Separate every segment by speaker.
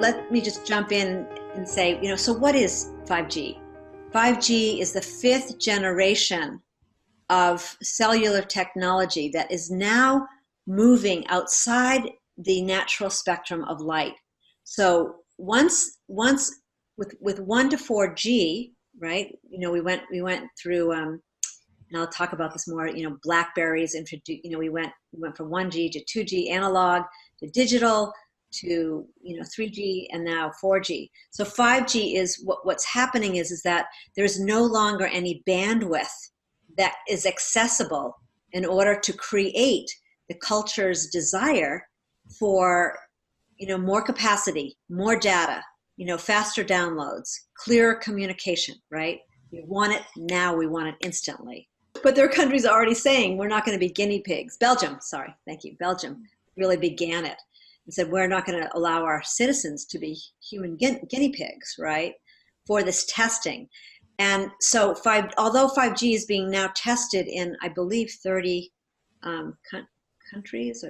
Speaker 1: let me just jump in and say, so what is 5G? 5G is the 5th generation of cellular technology that is now moving outside the natural spectrum of light. So once with 1 to 4G, right? We went through, and I'll talk about this more. BlackBerries introduced. We went from 1G to 2G analog to digital to 3G and now 4G. So 5G is what's happening is that there's no longer any bandwidth that is accessible in order to create the culture's desire for more capacity, more data, faster downloads, clearer communication, right? We want it now, we want it instantly. But there are countries already saying we're not going to be guinea pigs. Belgium, sorry, thank you. Belgium really began it and said we're not going to allow our citizens to be human guinea pigs, right, for this testing. And so although 5G is being now tested in, I believe, 30 countries,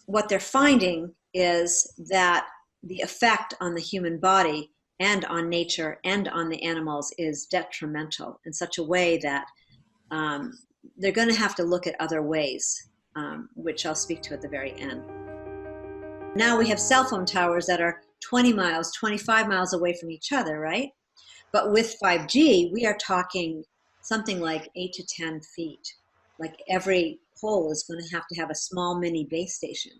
Speaker 1: what they're finding is that the effect on the human body and on nature and on the animals is detrimental in such a way that they're going to have to look at other ways, which I'll speak to at the very end. Now we have cell phone towers that are 20 miles, 25 miles away from each other, right? But with 5G, we are talking something like 8 to 10 feet. Like every pole is going to have a small mini base station,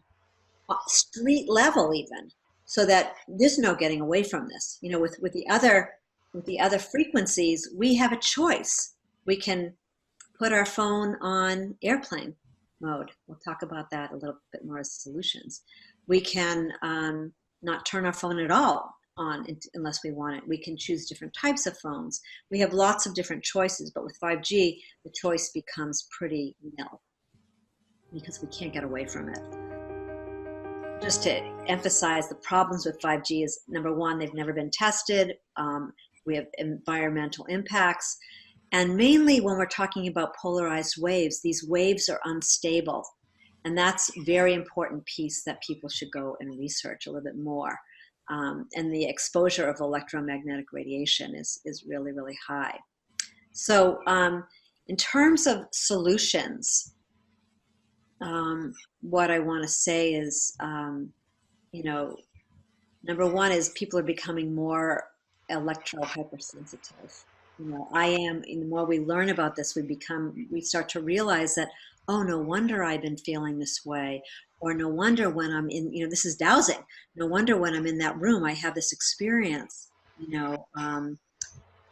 Speaker 1: street level even, so that there's no getting away from this. With the other frequencies, we have a choice. We can put our phone on airplane mode. We'll talk about that a little bit more as solutions. We can not turn our phone at all on unless we want it. We can choose different types of phones. We have lots of different choices, but with 5G, the choice becomes pretty nil because we can't get away from it. Just to emphasize the problems with 5G is, number one, they've never been tested. We have environmental impacts. And mainly when we're talking about polarized waves, these waves are unstable. And that's a very important piece that people should go and research a little bit more. And the exposure of electromagnetic radiation is really, really high. So in terms of solutions, what I want to say is, number one is people are becoming more electro-hypersensitive. The more we learn about this, we start to realize that, oh, no wonder I've been feeling this way. Or no wonder when I'm in, this is dowsing. No wonder when I'm in that room, I have this experience,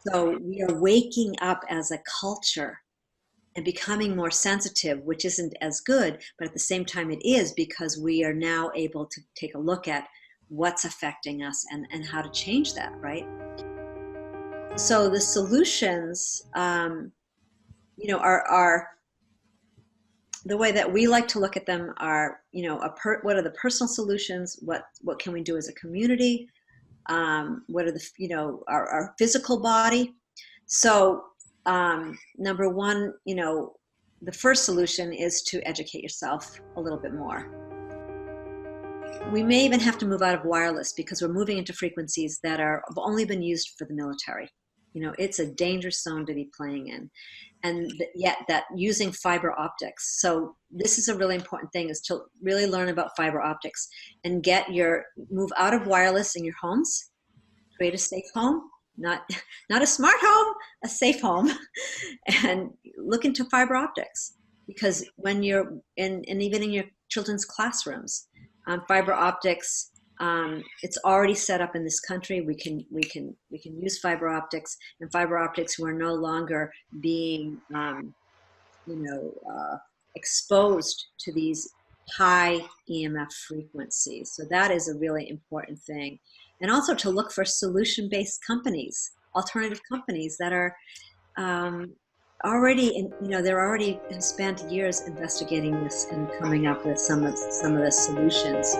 Speaker 1: So we are waking up as a culture and becoming more sensitive, which isn't as good, but at the same time it is, because we are now able to take a look at what's affecting us and how to change that, right? So the solutions, are the way that we like to look at them are, what are the personal solutions? What can we do as a community? What are the, our physical body? So number one, the first solution is to educate yourself a little bit more. We may even have to move out of wireless because we're moving into frequencies that have only been used for the military. It's a dangerous zone to be playing in. And yet that using fiber optics. So this is a really important thing, is to really learn about fiber optics and move out of wireless in your homes, create a safe home, not a smart home, a safe home, and look into fiber optics. Because when you're and even in your children's classrooms, fiber optics, it's already set up in this country. We can use fiber optics, and fiber optics, we're no longer being exposed to these high EMF frequencies. So that is a really important thing. And also to look for solution-based companies, alternative companies that are they're already spent years investigating this and coming up with some of the solutions.